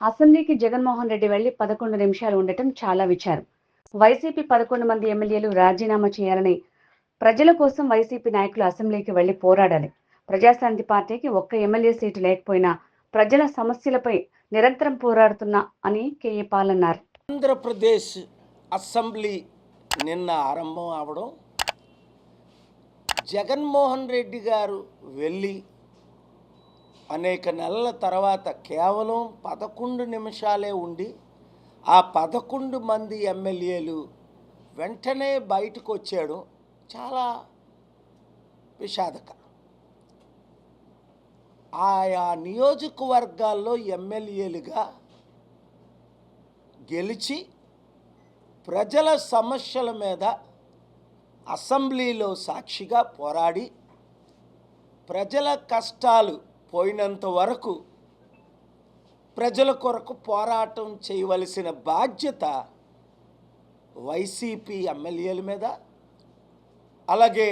అసెంబ్లీకి జగన్మోహన్ రెడ్డి వెళ్లి 11 నిమిషాలు ఉండటం చాలా విచారం. వైసీపీ 11 మంది ఎమ్మెల్యేలు రాజీనామా చేయాలని ప్రజల కోసం వైసీపీ నాయకులు అసెంబ్లీకి వెళ్లి పోరాడాలి. ప్రజాశాంతి పార్టీకి ఒక్క ఎమ్మెల్యే సీటు లేకపోయినా ప్రజల సమస్యలపై నిరంతరం పోరాడుతున్నా అని కేఏ పాల్ అన్నారు. ఆంధ్రప్రదేశ్ అసెంబ్లీ నిన్న ఆరంభం అవడం, జగన్మోహన్ రెడ్డి గారు వెళ్ళి అనేక నెలల తర్వాత కేవలం 11 నిమిషాలే ఉండి ఆ 11 మంది ఎమ్మెల్యేలు వెంటనే బయటకు వచ్చాడు చాలా విషాదకరం. ఆయా నియోజకవర్గాల్లో ఎమ్మెల్యేలుగా గెలిచి ప్రజల సమస్యల మీద అసెంబ్లీలో సాక్షిగా పోరాడి ప్రజల కష్టాలు పోయినంత వరకు ప్రజల కొరకు పోరాటం చేయవలసిన బాధ్యత వైసీపీ ఎమ్మెల్యేల మీద, అలాగే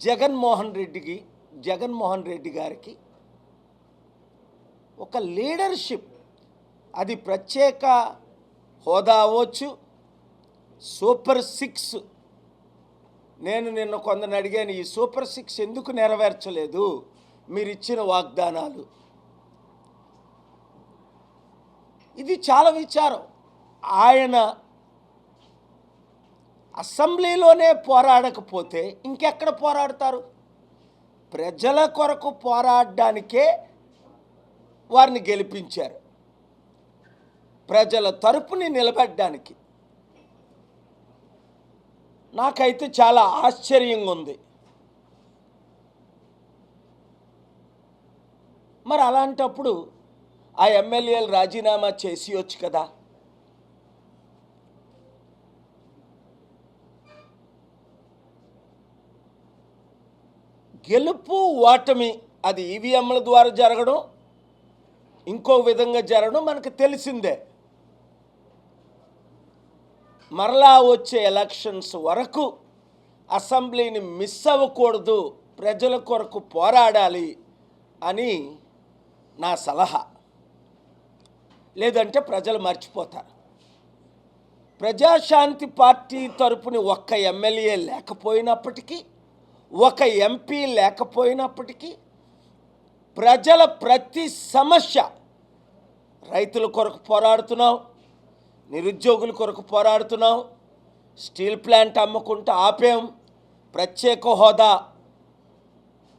జగన్మోహన్ రెడ్డి గారికి ఒక లీడర్షిప్, అది ప్రత్యేక హోదా అవ్వచ్చు, సూపర్ 6. నేను నిన్న కొందరిని అడిగాను, ఈ సూపర్ 6 ఎందుకు నెరవేర్చలేదు మీరు ఇచ్చిన వాగ్దానాలు? ఇది చాలా విచారం. ఆయన అసెంబ్లీలోనే పోరాడకపోతే ఇంకెక్కడ పోరాడతారు? ప్రజల కొరకు పోరాడడానికే వారిని గెలిపించారు, ప్రజల తరపుని నిలబెట్టడానికి. నాకైతే చాలా ఆశ్చర్యంగా ఉంది. మరి అలాంటప్పుడు ఆ ఎమ్మెల్యేలు రాజీనామా చేసియొచ్చు కదా. గెలుపు ఓటమి అది ఈవీఎంల ద్వారా జరగడం, ఇంకో విధంగా జరగడం మనకు తెలిసిందే. మరలా వచ్చే ఎలక్షన్స్ వరకు అసెంబ్లీని మిస్ అవ్వకూడదు, ప్రజల కొరకు పోరాడాలి అని నా సలహా. లేదంటే ప్రజలు మర్చిపోతారు. ప్రజాశాంతి పార్టీ తరపుని ఒక్క ఎమ్మెల్యే లేకపోయినప్పటికీ, ఒక ఎంపీ లేకపోయినప్పటికీ ప్రజల ప్రతి సమస్య, రైతుల కొరకు పోరాడుతున్నాం, నిరుద్యోగుల కొరకు పోరాడుతున్నాం, స్టీల్ ప్లాంట్ అమ్ముకుంటూ ఆపాం, ప్రత్యేక హోదా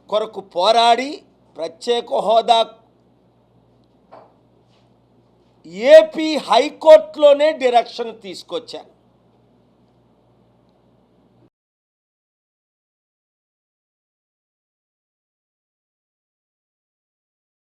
కొరకు పోరాడి ప్రత్యేక హోదా ఏపీ హైకోర్టులోనే డైరెక్షన్ తీసుకొచ్చాను.